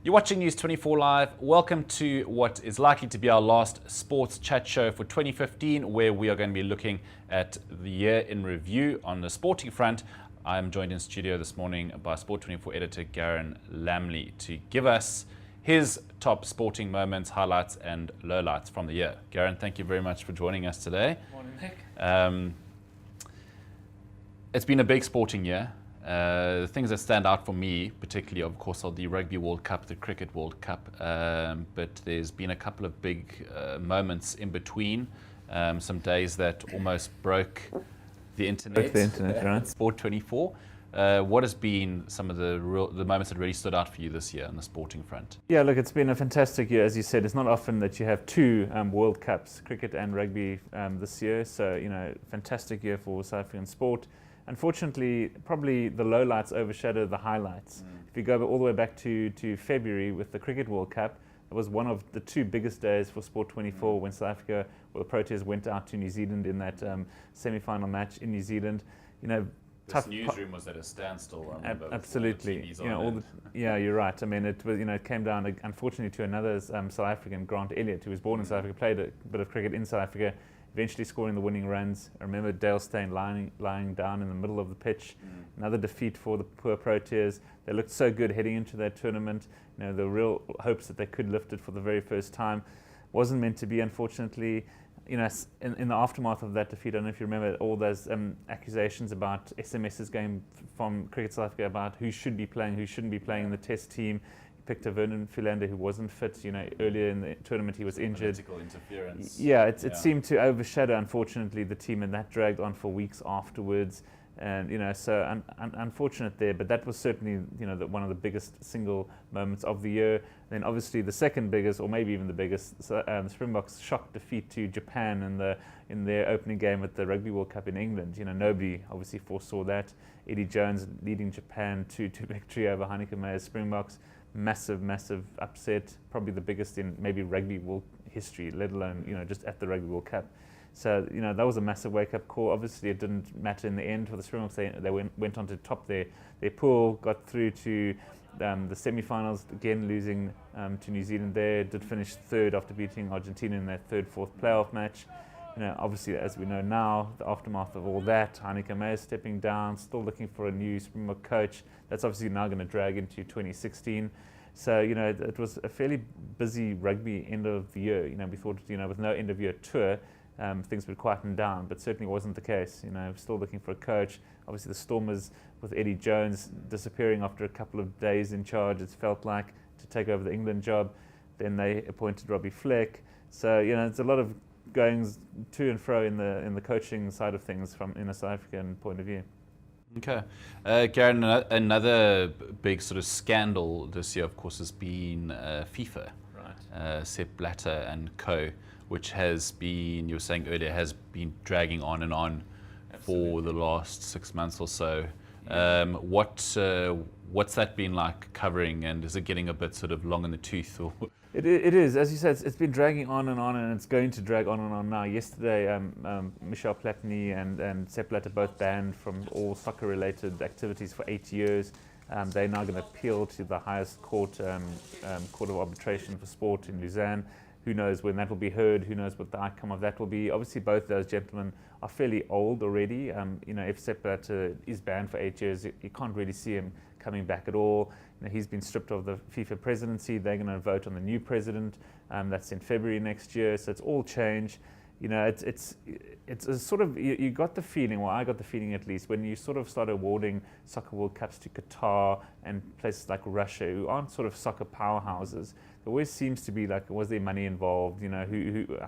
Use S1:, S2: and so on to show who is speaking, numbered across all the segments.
S1: You're watching News 24 Live. Welcome to what is likely to be our last sports chat show for 2015, where we are going to be looking at the year in review on the sporting front. I'm joined in studio this morning by Sport 24 editor Garen Lamley to give us his top sporting moments, highlights and lowlights from the year. Garen, thank you very much for joining us today.
S2: Morning, Nick.
S1: It's been a big sporting year. The things that stand out for me, particularly, of course, are the Rugby World Cup, the Cricket World Cup. But there's been a couple of big moments in between. Some days that almost broke the internet.
S2: Right?
S1: Sport 24. What has been some of the moments that really stood out for you this year on the sporting front?
S2: Yeah, look, it's been a fantastic year. As you said, it's not often that you have two World Cups, cricket and rugby, this year. So, fantastic year for South African sport. Unfortunately, probably the lowlights overshadow the highlights. If you go all the way back to February with the Cricket World Cup, it was one of the two biggest days for Sport 24 when South Africa, the Proteas went out to New Zealand in that semi-final match in New Zealand.
S1: This newsroom was at a standstill. I remember,
S2: absolutely. You're right. I mean, it was. It came down unfortunately to another South African, Grant Elliott, who was born in South Africa, played a bit of cricket in South Africa, eventually scoring the winning runs. I remember Dale Steyn lying down in the middle of the pitch. Another defeat for the poor Proteas. They looked so good heading into that tournament. The real hopes that they could lift it for the very first time. Wasn't meant to be, unfortunately. In the aftermath of that defeat, I don't know if you remember all those accusations about SMSs going from Cricket South Africa about who should be playing, who shouldn't be playing in the test team. He picked a Vernon Philander who wasn't fit. Earlier in the tournament he was injured.
S1: Political interference.
S2: It seemed to overshadow, unfortunately, the team, and that dragged on for weeks afterwards. And so unfortunate there, but that was certainly one of the biggest single moments of the year. Then obviously the second biggest, or maybe even the biggest, the Springboks' shock defeat to Japan in their opening game at the Rugby World Cup in England. Nobody obviously foresaw that. Eddie Jones leading Japan to victory over Heineken Meyer's Springboks. Massive upset, probably the biggest in maybe rugby world history, let alone just at the Rugby World Cup. So, that was a massive wake-up call. Obviously, it didn't matter in the end for the Springboks. They went on to top their pool, got through to the semi-finals, again losing to New Zealand there. Did finish third after beating Argentina in their fourth playoff match. Obviously, as we know now, the aftermath of all that, Heineken Meyer stepping down, still looking for a new Springbok coach. That's obviously now going to drag into 2016. So, it was a fairly busy rugby end of the year. We thought, with no end-of-year tour, things would quieten down, but certainly wasn't the case. Still looking for a coach. Obviously, the Stormers with Eddie Jones disappearing after a couple of days in charge, it felt like, to take over the England job. Then they appointed Robbie Fleck. So, it's a lot of goings to and fro in the coaching side of things from in a South African point of view.
S1: Okay. Garen, another big sort of scandal this year, of course, has been FIFA.
S2: Right.
S1: Sepp Blatter and co., which has been, you were saying earlier, has been dragging on and on for the last 6 months or so. What's that been like covering, and is it getting a bit sort of long in the tooth? Or?
S2: It is, as you said, it's been dragging on, and it's going to drag on and on now. Yesterday, Michel Platini and Sepp Blatter both banned from all soccer-related activities for 8 years. They're now going to appeal to the highest court, Court of Arbitration for Sport in Lausanne. Who knows when that will be heard? Who knows what the outcome of that will be? Obviously, both those gentlemen are fairly old already. If Sepp Blatter is banned for 8 years, you can't really see him coming back at all. He's been stripped of the FIFA presidency. They're going to vote on the new president. That's in February next year. So it's all change. It's a sort of, you got the feeling, well, I got the feeling at least, when you sort of start awarding soccer World Cups to Qatar and places like Russia, who aren't sort of soccer powerhouses, there always seems to be like, was there money involved?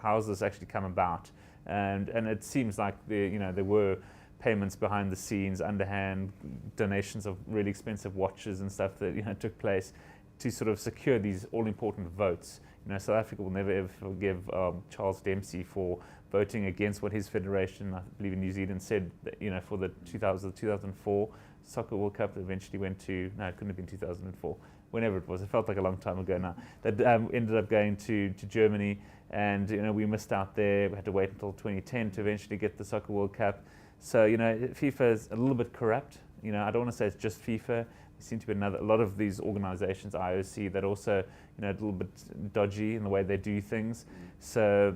S2: How's this actually come about? And it seems like there were payments behind the scenes, underhand donations of really expensive watches and stuff that took place to sort of secure these all-important votes. South Africa will never ever forgive Charles Dempsey for voting against what his federation, I believe in New Zealand, said that, for the 2004 Soccer World Cup that eventually went to, no, it couldn't have been 2004, whenever it was. It felt like a long time ago now. That ended up going to Germany, and we missed out there. We had to wait until 2010 to eventually get the Soccer World Cup. So FIFA is a little bit corrupt. I don't want to say it's just FIFA, seem to be a lot of these organisations, IOC, that also a little bit dodgy in the way they do things. So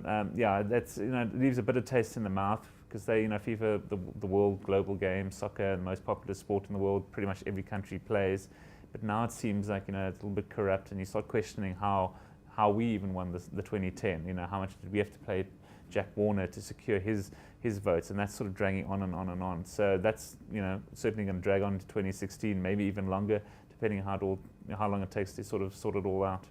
S2: that's it leaves a bitter taste in the mouth, because they FIFA, the world global game, soccer, the most popular sport in the world, pretty much every country plays. But now it seems like it's a little bit corrupt, and you start questioning how we even won the 2010. How much did we have to play Jack Warner to secure his votes, and that's sort of dragging on and on and on. So that's certainly going to drag on to 2016, maybe even longer, depending on how long it takes to sort of sort it all out.